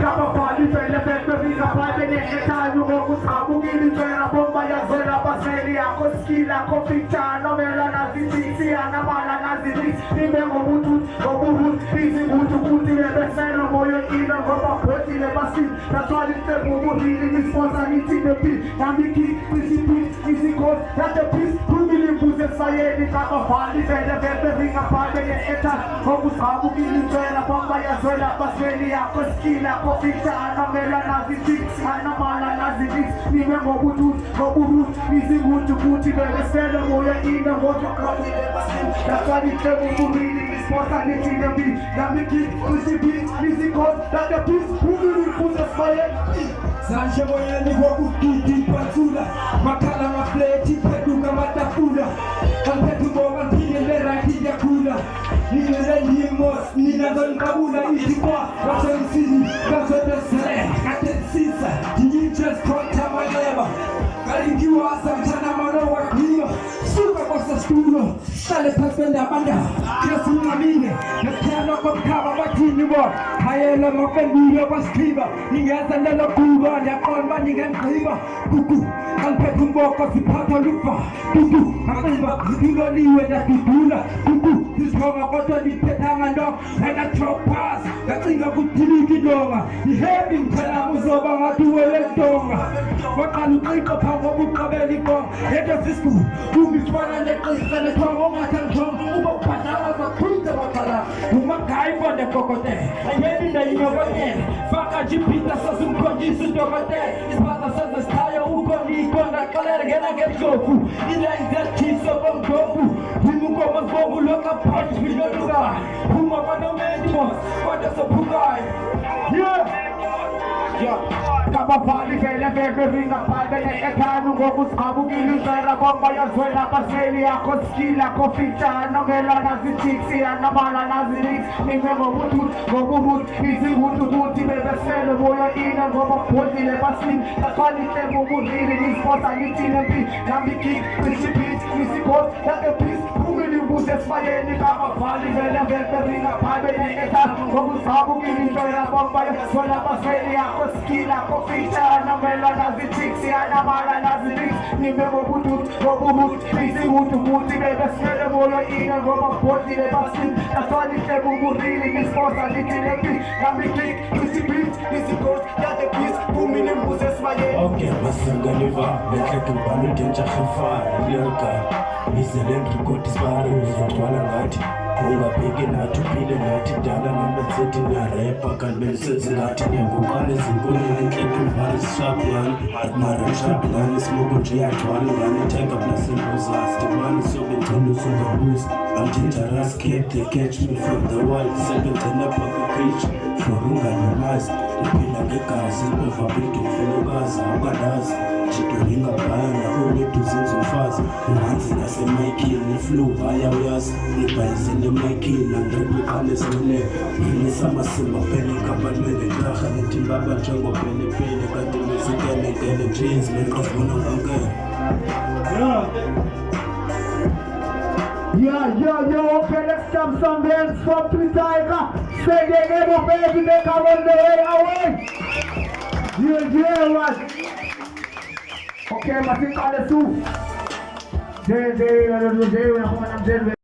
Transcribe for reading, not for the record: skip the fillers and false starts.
kama pali fele fele vina pale ne etayu goku sabu gili twena bomba ya zola baseli yako skila koficha no mela na ziti ana mala na ziti nime ngobutu hizi butu kuti le besena moyo ina goba poti le basi na twali te bubu hili ni sponsaniti de pi na miki isi code ya te peace kumili mbuze sayeni kama pali fele fele vina pale ne etayu goku sabu gili twena bomba ya zola baseli yako skila koficha no mela na ziti ana mala na ziti nime ngobutu hizi butu kuti le besena moyo ina goba poti le basi na twali te bubu hili ni sponsaniti de pi na miki isi code ya te peace kumili mbuze sayeni Sanje moyeni wakututi patula makala mapleti peduka matafula kalpetu boga mpile rangi ya kula nile limos nina don kabula itikwa wasensini kasodese katensisa jinjiches konta maleba karingiwa samtana mano wakio suka kosa studio sale pasenda banda kesi ngamine kesiano kwa kama watini wa hayela mapendiyo baskiba ingeza lelo kuba ya kolba ningemkriba kuku kalpetu mboka sipata lupa kuku akaiba hilo liwe na tutula kuku diskonga koto di petanga ndo ena tropas katinga kutili kidonga ihebi mtala muzoba ngatuwele donga wakalu kriko pango mukabeli ko edo fisku umifwana nekisa netongo matantongo ubo patala za kunza wakala umakai bonde kokote ayedi na inyogote faka jipita sa sumkoji sudogote ispata sa zastayo uko niko na kalera gena getgoku ila izati so bongoku humuko mazbogu loka punch videoluga huma wana medimos wada so pugai kama pali fele fele vinga pale ne etanu goku sabu gili twena bomba ya zola baseli yako skila koficha no mela na ziti ana mala na ziti nime ngobutu hizi butu bebe sele moyo ina goba poti le basi na twali te bubu hili ni sponsaniti de pi na miki isi code ya te peace kumili mbuze sayeni kama pali fele fele vinga pale ne etanu goku sabu gili twena bomba ya zola baseli yako skila koficha na mela na ziti ana mala na ziti nime ngobutu hizi butu bebe sele moyo ina goba poti le basi na twali te bubu hili ni sponsaniti de pi na miki isi code ya te peace kumili mbuze sayeni. Okay, masangaliva lekhetu bani denja khifa lirka izelen record isbari uzotwala ngathi ungabheki nathi uphile nathi dala nametseti narepa kanbelisensi ngathi ngiyaguqala ezinkulu nenhleki mvari sishabulani marishabulani smoke nje yagcwala ngani thenga blasembuzazi dimani sobe ngcono songabuzi I'm dangerous kid, they catch me from the wild sebengcina pakupage for unganamazi iphila ngegazi ovabidi mfelokazi awukadazi jidolinga bhayana ulethu zinzomfazi umanzi nasemayikhini iflu ayawuyazi ibhayizile emayikhini andrebeqalesele inisamasiba phele kabalwele ntarha netimbaba njengopelepele kade mezikelekele jeans meqavuna kankele Yo, okay, let's jump some bands from Tiger. Say they never baby, they come on the way away. What? Okay, I think all the two. They,